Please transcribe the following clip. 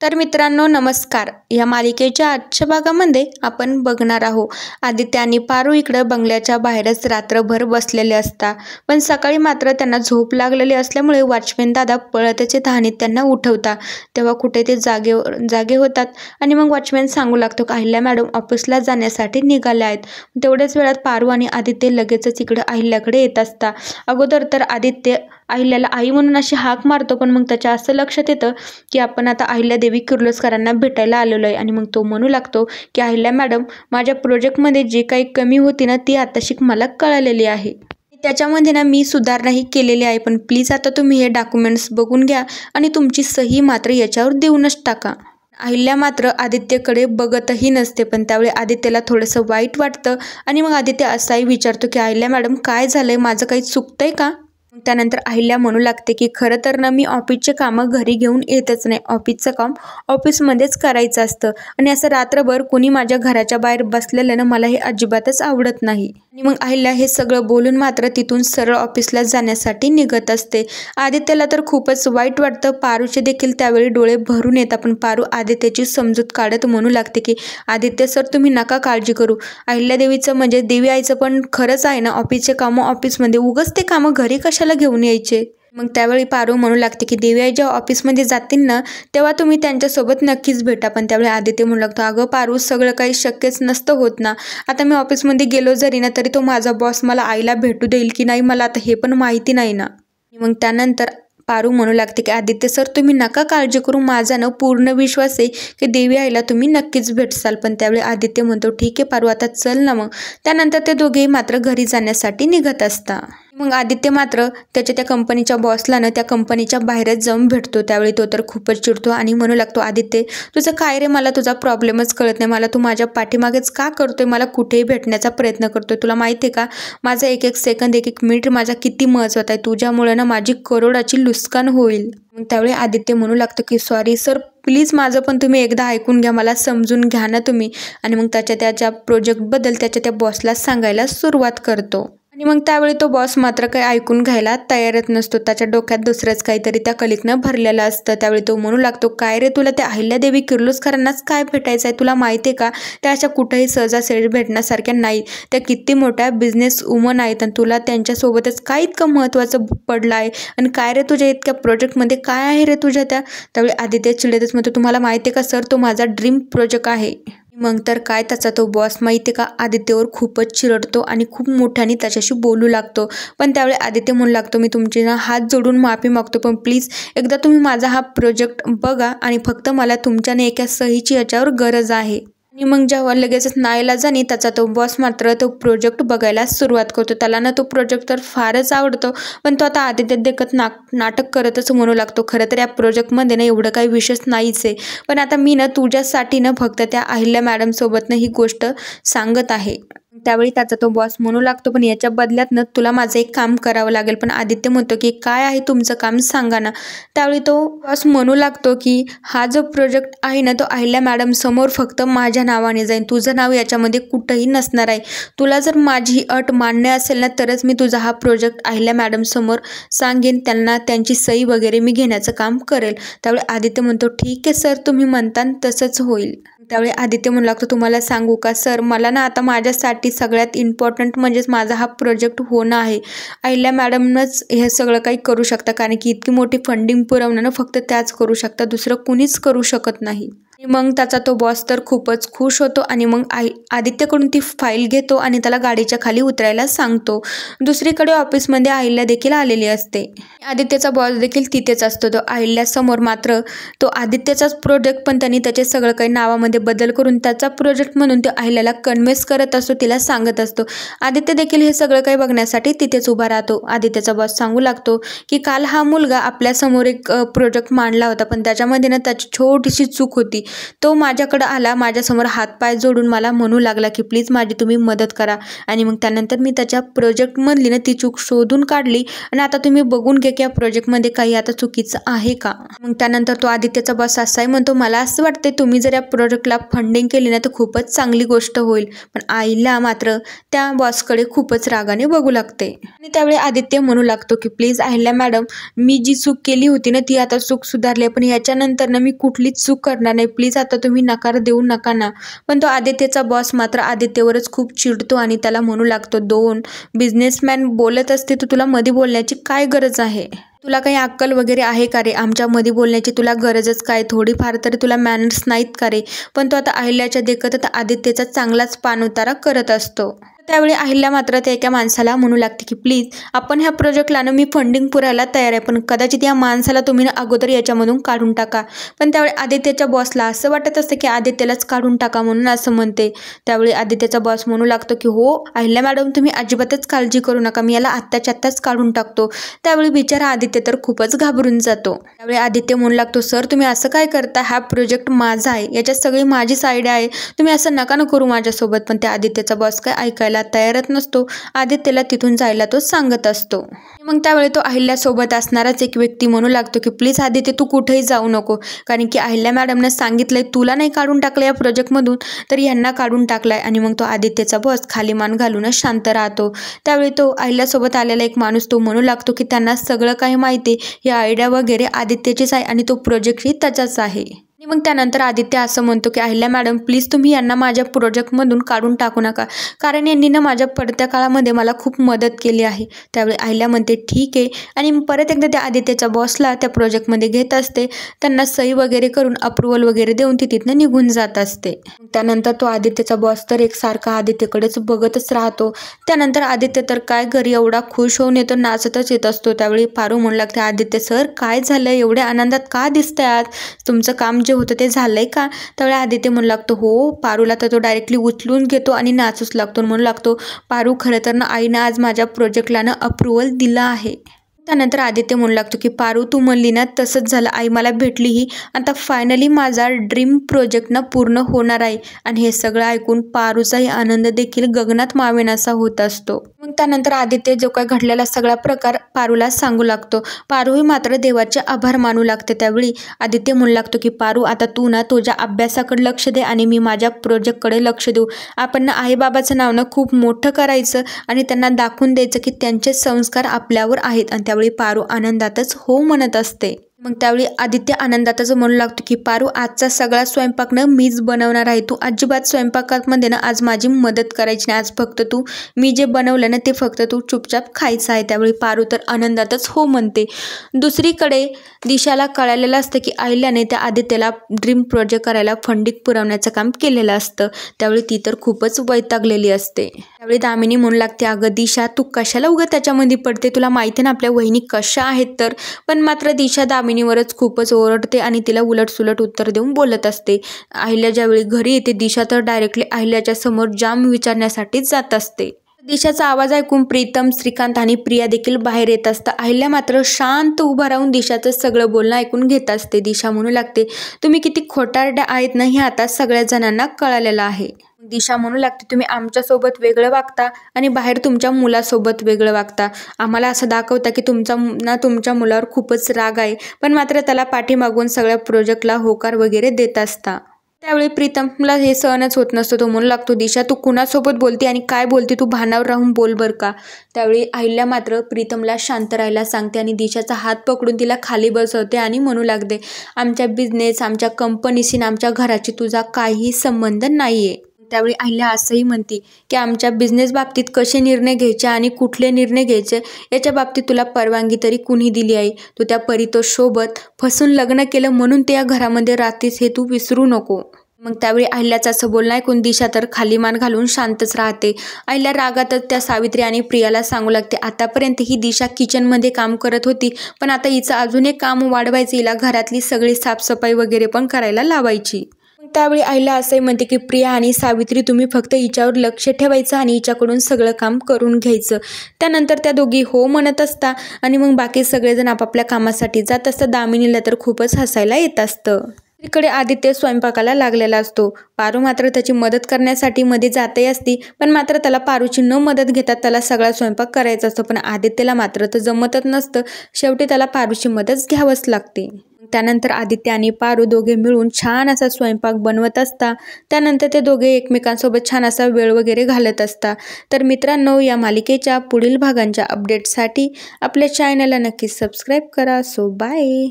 तर मित्रांनो नमस्कार. या मालिकेच्या आजच्या भागामध्ये आपण बघणार आहोत आदित्य आणि पारू इकडं बंगल्याच्या बाहेरच रात्रभर बसलेले असतात. पण सकाळी मात्र त्यांना झोप लागलेली असल्यामुळे वॉचमॅन दादा पळतचे धानीत त्यांना उठवतात. तेव्हा कुठे ते जागे होतात आणि मग वॉचमॅन सांगू लागतो की अहिल्या मॅडम ऑफिसला जाण्यासाठी निघाल्या आहेत. तेवढ्याच वेळात पारू आणि आदित्य लगेचच इकडं अहिल्याकडे येत असतात. अगोदर तर आदित्य अहिल्याला आई म्हणून अशी हाक मारतो, पण मग त्याच्या असं लक्षात येतं की आपण आता अहिल्यादेवी किर्लोस्करांना भेटायला आलेलो आहे. आणि मग तो म्हणू लागतो की अहिल्या मॅडम, माझ्या प्रोजेक्टमध्ये जी काही कमी होती ना ती आताशिक मला कळालेली आहे. त्याच्यामध्ये ना मी सुधारणाही केलेली आहे, पण प्लीज आता तुम्ही हे डॉक्युमेंट्स बघून घ्या आणि तुमची सही मात्र याच्यावर देऊनच टाका. अहिल्या मात्र आदित्यकडे बघतही नसते, पण त्यावेळी आदित्यला थोडंसं वाईट वाटतं आणि मग आदित्य असाही विचारतो की अहिल्या मॅडम काय झालंय, माझं काही चुकतंय का? त्यानंतर अहिल्या म्हणू लागते की खरं तर ना मी ऑफिसचे कामं घरी घेऊन येतच नाही. ऑफिसचं काम ऑफिसमध्येच करायचं असतं आणि असं रात्रभर कोणी माझ्या घराच्या बाहेर बसलेलं ना मला हे अजिबातच आवडत नाही. आणि मग अहिल्या हे सगळं बोलून मात्र तिथून सरळ ऑफिसला जाण्यासाठी निघत असते. आदित्यला तर खूपच वाईट वाटतं. पारूचे देखील त्यावेळी डोळे भरून येतात, पण पारू आदित्यची समजूत काढत म्हणू लागते की आदित्य सर, तुम्ही नका काळजी करू. अहिल्यादेवीचं म्हणजे देवी आईचं पण खरंच आहे ना, ऑफिसचे कामं ऑफिसमध्ये, उगाच ते कामं घरी कशाला घेऊन यायचे. मग त्यावेळी पारू म्हणू लागते की देवी आई जेव्हा ऑफिसमध्ये जातील ना तेव्हा तुम्ही त्यांच्यासोबत नक्कीच भेटा. पण त्यावेळी आदित्य म्हणू लागतो अगं पारू, सगळं काही शक्यच नसतं होत ना. आता मी ऑफिसमध्ये गेलो जरी ना तरी तो माझा बॉस मला आईला भेटू देईल की नाही मला आता हे पण माहिती नाही ना. मग त्यानंतर पारू म्हणू लागते की आदित्य सर, तुम्ही नका काळजी करू. माझा ना पूर्ण विश्वास आहे की देवी आईला तुम्ही नक्कीच भेटसाल. पण त्यावेळी आदित्य म्हणतो ठीक आहे पारू, आता चल ना. मग त्यानंतर ते दोघेही मात्र घरी जाण्यासाठी निघत असतात. मग आदित्य मात्र त्याच्या त्या कंपनीच्या बॉसला ना त्या कंपनीच्या बाहेरच जाऊन भेटतो. त्यावेळी तो तर खूपच चिडतो आणि म्हणू लागतो आदित्य, तुझं काय रे, मला तुझा प्रॉब्लेमच कळत नाही. मला तू माझ्या पाठीमागेच का करतोय, मला कुठेही भेटण्याचा प्रयत्न करतोय. तुला माहिती आहे का माझा एक एक सेकंद, एक एक मिनिट माझा किती महत्त्वाचा आहे. तुझ्यामुळे ना माझी करोडाची नुकसान होईल. मग त्यावेळी आदित्य म्हणू लागतो की सॉरी सर, प्लीज माझं पण तुम्ही एकदा ऐकून घ्या, मला समजून घ्या ना तुम्ही. आणि मग त्याच्या प्रोजेक्टबद्दल त्याच्या त्या बॉसला सांगायला सुरुवात करतो. आणि मग त्यावेळी तो बॉस मात्र काही ऐकून घ्यायला तयारच नसतो. त्याच्या डोक्यात दुसरंच काहीतरी त्या कलिकनं भरलेलं असतं. त्यावेळी तो म्हणू लागतो काय रे, तुला त्या अहिल्यादेवी किर्लोस्करांनाच काय भेटायचं आहे. तुला माहिती आहे का त्या अशा कुठेही सहजासहजी भेटण्यासारख्या नाही. त्या किती मोठ्या बिझनेस वुमन आहेत आणि तुला त्यांच्यासोबतच काय इतकं महत्त्वाचं पडलं आहे. आणि काय रे तुझ्या इतक्या प्रोजेक्टमध्ये काय आहे रे तुझ्या त्या. त्यावेळी आदित्य चिडतच म्हणतो तुम्हाला माहिती आहे का सर, तो माझा ड्रीम प्रोजेक्ट आहे. मग तर काय त्याचा तो बॉस माहिती का आदित्यवर खूपच चिरडतो आणि खूप मोठ्याने त्याच्याशी बोलू लागतो. पण त्यावेळी आदित्य म्हणू लागतो मी तुमची ना हात जोडून माफी मागतो, पण प्लीज एकदा तुम्ही माझा हा प्रोजेक्ट बघा आणि फक्त मला तुमच्याने एका सहीची याच्यावर गरज आहे. आणि मग जेव्हा लगेचच नाईलाजाने त्याचा तो बॉस मात्र तो प्रोजेक्ट बघायला सुरुवात करतो. त्याला ना तो प्रोजेक्ट तर फारच आवडतो, पण तो आता आदित्य देखत नाटक करतच म्हणू लागतो खरं तर या प्रोजेक्टमध्ये ना एवढं काही विशेष नाहीच आहे, पण आता मी ना तुझ्यासाठी ना फक्त त्या अहिल्या मॅडमसोबत ना ही गोष्ट सांगत आहे. त्यावेळी त्याचा तो बॉस म्हणू लागतो पण याच्या बदल्यात तुला माझं एक काम करावं लागेल. पण आदित्य म्हणतो की काय आहे तुमचं काम, सांगा ना. त्यावेळी तो बॉस म्हणू लागतो की हा जो प्रोजेक्ट आहे ना तो अहिल्या मॅडम समोर फक्त माझ्या नावाने जाईल, तुझं नाव याच्यामध्ये कुठंही नसणार आहे. तुला जर माझी अट मान्य असेल ना तरच मी तुझा हा प्रोजेक्ट अहिल्या मॅडम समोर सांगेन, त्यांना त्यांची सही वगैरे मी घेण्याचं काम करेल. त्यावेळी आदित्य म्हणतो ठीक आहे सर, तुम्ही म्हणता तसंच होईल. त्यावेळी आदित्य म्हणू लागतो तुम्हाला सांगू का सर, मला ना आता माझ्यासाठी सगळ्यात इम्पॉर्टंट म्हणजेच माझा हा प्रोजेक्ट होणं आहे. अहिल्या मॅडमनंच हे सगळं काही करू शकता, कारण की इतकी मोठी फंडिंग पुरवणं ना फक्त त्याच करू शकता, दुसरं कुणीच करू शकत नाही. मग त्याचा तो बॉस तर खूपच खुश होतो आणि मग आदित्यकडून ती फाईल घेतो आणि त्याला गाडीच्या खाली उतरायला सांगतो. दुसरीकडे ऑफिसमध्ये अहिल्या देखील आलेली असते. आदित्यचा बॉस देखील तिथेच असतो. तो अहिल्यासमोर मात्र तो आदित्यचाच प्रोजेक्ट, पण त्यांनी त्याचे सगळं काही नावामध्ये बदल करून त्याचा प्रोजेक्ट म्हणून तो अहिल्याला कन्व्हिन्स करत असतो, तिला सांगत असतो. आदित्य देखील हे सगळं काही बघण्यासाठी तिथेच उभा राहतो. आदित्यचा बॉस सांगू लागतो की काल हा मुलगा आपल्यासमोर एक प्रोजेक्ट मांडला होता, पण त्याच्यामध्ये ना त्याची छोटीशी चूक होती. तो माझ्याकडे आला, माझ्यासमोर हातपाय जोडून मला म्हणू लागला की प्लीज माझी तुम्ही मदत करा. आणि मग त्यानंतर मी त्याच्या प्रोजेक्टमधली ना ती चूक शोधून काढली आणि आता तुम्ही बघून घ्या की या प्रोजेक्टमध्ये काही आता चुकीचं आहे का. मग त्यानंतर तो आदित्यचा बॉस असाही म्हणतो, मला असं वाटते तुम्ही जर या प्रोजेक्टला फंडिंग केली ना तर खूपच चांगली गोष्ट होईल. पण आईला मात्र त्या बॉसकडे खूपच रागाने बघू लागते. आणि त्यावेळी आदित्य म्हणू लागतो की प्लीज अहिल्या मॅडम, मी जी चूक केली होती ना ती आता चूक सुधारली, पण ह्याच्यानंतर ना मी कुठलीच चूक करणार नाही, प्लीज आता तुम्ही नकार देऊ नका ना. पण तो आदित्यचा बॉस मात्र आदित्यवरच खूप चिडतो आणि त्याला म्हणू लागतो, दोन बिझनेसमॅन बोलत असते तर तुला मध्ये बोलण्याची काय गरज आहे. तुला काही अक्कल वगैरे आहे का रे, आमच्या मध्ये बोलण्याची तुला गरजच काय, थोडीफार तरी तुला मॅनर्स नाहीत का रे. पण तो आता अहिल्याच्या देखत आदित्यचा चांगलाच पाणउतारा करत असतो. त्यावेळी अहिल्या मात्र त्या एका माणसाला म्हणू लागते की प्लीज आपण ह्या प्रोजेक्टला ना मी फंडिंग पुरायला तयार आहे, पण कदाचित या माणसाला तुम्ही ना अगोदर याच्यामधून काढून टाका. पण त्यावेळी आदित्यच्या बॉसला असं वाटत असतं की आदित्यलाच काढून टाका म्हणून असं म्हणते. त्यावेळी आदित्यचा बॉस म्हणू लागतो की हो अहिल्या मॅडम, तुम्ही अजिबातच काळजी करू नका, मी याला आत्ताच्या आत्ताच काढून टाकतो. त्यावेळी बिचारा आदित्य तर खूपच घाबरून जातो. त्यावेळी आदित्य म्हणू लागतो, सर तुम्ही असं काय करता, हा प्रोजेक्ट माझा आहे, याच्यात सगळी माझीच आयडिया आहे, तुम्ही असं नका करू माझ्यासोबत. पण त्या आदित्यचा बॉस काय ऐकायला तयारच नसतो. आदित्यला तिथून जायला तो सांगत असतो. मग त्यावेळी तो अहिल्यासोबत असणाराच एक व्यक्ती म्हणू लागतो की प्लीज आदित्य तू कुठेही जाऊ नको, कारण की अहिल्या मॅडमने सांगितलंय तुला नाही काढून टाकलं या प्रोजेक्टमधून तर यांना काढून टाकलाय. आणि मग तो आदित्यचा बॉस खाली मान घालूनच शांत राहतो. त्यावेळी तो अहिल्यासोबत आलेला एक माणूस तो म्हणू लागतो की त्यांना सगळं काही माहिती, ही आयडिया वगैरे आदित्यचीच आहे आणि तो प्रोजेक्टही त्याचाच आहे. आणि मग त्यानंतर आदित्य असं म्हणतो की अहिल्या मॅडम प्लीज तुम्ही यांना माझ्या प्रोजेक्टमधून काढून टाकू नका, कारण यांनी ना माझ्या पडत्या काळामध्ये मला खूप मदत केली आहे. त्यावेळी अहिल्या म्हणते ठीक आहे, आणि परत एकदा त्या आदित्यच्या बॉसला त्या प्रोजेक्टमध्ये घेत असते. त्यांना सही वगैरे करून अप्रुव्हल वगैरे देऊन ती तिथनं निघून जात असते. त्यानंतर तो आदित्यचा बॉस तर एकसारखा आदित्यकडेच बघतच राहतो. त्यानंतर आदित्य तर काय घरी एवढा खुश होऊन येतो, नाचतच येत असतो. त्यावेळी पारू म्हणू लागते, आदित्य सर काय झालं, एवढ्या आनंदात का दिसतंय आज, तुमचं काम जे होतं ते झालंय का. त्यावेळी आदित्य म्हणू लागतो हो. पारूला तर तो डायरेक्टली उचलून घेतो आणि नाचूच लागतो. म्हणू लागतो, पारू खरं तर ना आईनं आज माझ्या प्रोजेक्टला ना अप्रुव्हल दिलं आहे. त्यानंतर आदित्य म्हणू लागतो की पारू तू म्हणली ना तसंच झालं, आई मला भेटलीही, आता फायनली माझा ड्रीम प्रोजेक्ट ना पूर्ण होणार आहे. आणि हे सगळं ऐकून पारूचाही आनंद देखील गगनात मावेनासा होत असतो. मग त्यानंतर आदित्य जो काय घडलेला सगळा प्रकार पारूला सांगू लागतो. पारूही मात्र देवाचे आभार मानू लागते. त्यावेळी आदित्य म्हणू लागतो की पारू आता तू ना तुझ्या अभ्यासाकडे लक्ष दे आणि मी माझ्या प्रोजेक्टकडे लक्ष देऊ. आपण ना आईबाबाचं नाव ना खूप मोठं करायचं आणि त्यांना दाखवून द्यायचं की त्यांचे संस्कार आपल्यावर आहेत. आणि त्यावेळी पारू आनंदातच हो म्हणत असते. मग त्यावेळी आदित्य आनंदातच म्हणू लागतो की पारू आजचा सगळा स्वयंपाक ना मीच बनवणार आहे, तू अजिबात स्वयंपाकामध्ये ना आज माझी मदत करायची नाही, आज फक्त तू मी जे बनवलं ना ते फक्त तू चुपचाप खायचं आहे. त्यावेळी पारू तर आनंदातच हो म्हणते. दुसरीकडे दिशाला कळालेलं असतं की अहिल्याने त्या आदित्यला ड्रीम प्रोजेक्ट करायला फंडिंग पुरवण्याचं काम केलेलं असतं. त्यावेळी ती तर खूपच वैतागलेली असते. त्यावेळी दामिनी म्हणू लागते, अगं दिशा तू कशाला उगं त्याच्यामध्ये पडते, तुला माहिती ना आपल्या वहिनी कशा आहेत तर. पण मात्र दिशा दामिनीवरच खूपच ओरडते आणि तिला उलटसुलट उत्तर देऊन बोलत असते. अहिल्या ज्यावेळी घरी येते दिशा तर डायरेक्टली अहिल्याच्या समोर जाम विचारण्यासाठीच जात असते. दिशाचा आवाज ऐकून प्रीतम, श्रीकांत आणि प्रिया देखील बाहेर येत असतात. अहिल्या मात्र शांत उभा राहून दिशाचं सगळं बोलणं ऐकून घेत असते. दिशा म्हणू लागते, तुम्ही किती खोटारड्या आहेत ना हे आता सगळ्या जणांना कळालेलं आहे. दिशा म्हणू लागते, तुम्ही आमच्यासोबत वेगळं वागता आणि बाहेर तुमच्या मुलासोबत वेगळं वागता. आम्हाला असं दाखवता की तुमच्या मुलावर खूपच राग आहे, पण मात्र त्याला पाठीमागून सगळ्या प्रोजेक्टला होकार वगैरे देत असता. त्यावेळी प्रीतमला हे सहनच होत नसतं. तो म्हणू लागतो, दिशा तू कुणासोबत बोलते आणि काय बोलते, तू भानावर राहून बोल बर का. त्यावेळी अहिल्या मात्र प्रीतमला शांत राहायला सांगते आणि दिशाचा हात पकडून तिला खाली बसवते आणि म्हणू लागते, आमच्या बिझनेस, आमच्या कंपनीशी, आमच्या घराची तुझा काहीही संबंध नाही आहे. त्यावेळी अहिल्या असंही म्हणते की आमच्या बिझनेस बाबतीत कसे निर्णय घ्यायचे आणि कुठले निर्णय घ्यायचे याच्या बाबतीत तुला परवानगी तरी कुणी दिली आहे. तू त्या परितोषसोबत फसून लग्न केलं म्हणून ते या घरामध्ये राहतेस हे तू विसरू नको. मग त्यावेळी अहिल्याचं असं बोलणं ऐकून दिशा तर खाली मान घालून शांतच राहते. अहिल्या रागातच त्या सावित्री आणि प्रियाला सांगू लागते, आतापर्यंत ही दिशा किचनमध्ये काम करत होती, पण आता हिचं अजून एक काम वाढवायचं, हिला घरातली सगळी साफसफाई वगैरे पण करायला लावायची. त्यावेळी अहिल्या असंही म्हणते की प्रिया आणि सावित्री तुम्ही फक्त हिच्यावर लक्ष ठेवायचं आणि हिच्याकडून सगळं काम करून घ्यायचं. त्यानंतर त्या दोघी हो म्हणत असतात आणि मग बाकी सगळेजण आपापल्या कामासाठी जात असतात. दामिनीला तर खूपच हसायला येत असतं. इकडे आदित्य स्वयंपाकाला लागलेला असतो. पारू मात्र त्याची मदत करण्यासाठी मध्ये जाते असती, पण मात्र त्याला पारूची न मदत घेता त्याला सगळा स्वयंपाक करायचा असतो. पण आदित्यला मात्र तर जमतच नसतं. शेवटी त्याला पारूची मदत घ्यावंच लागते. त्यानंतर आदित्य आणि पारू दोघे मिळून छान असा स्वयंपाक बनवत असता. त्यानंतर ते दोघे एकमेकांसोबत छान असा वेळ वगैरे घालत असता. तर मित्रांनो, या मालिकेच्या पुढील भागांच्या अपडेटसाठी आपल्या चॅनलला नक्की सबस्क्राईब करा. So bye.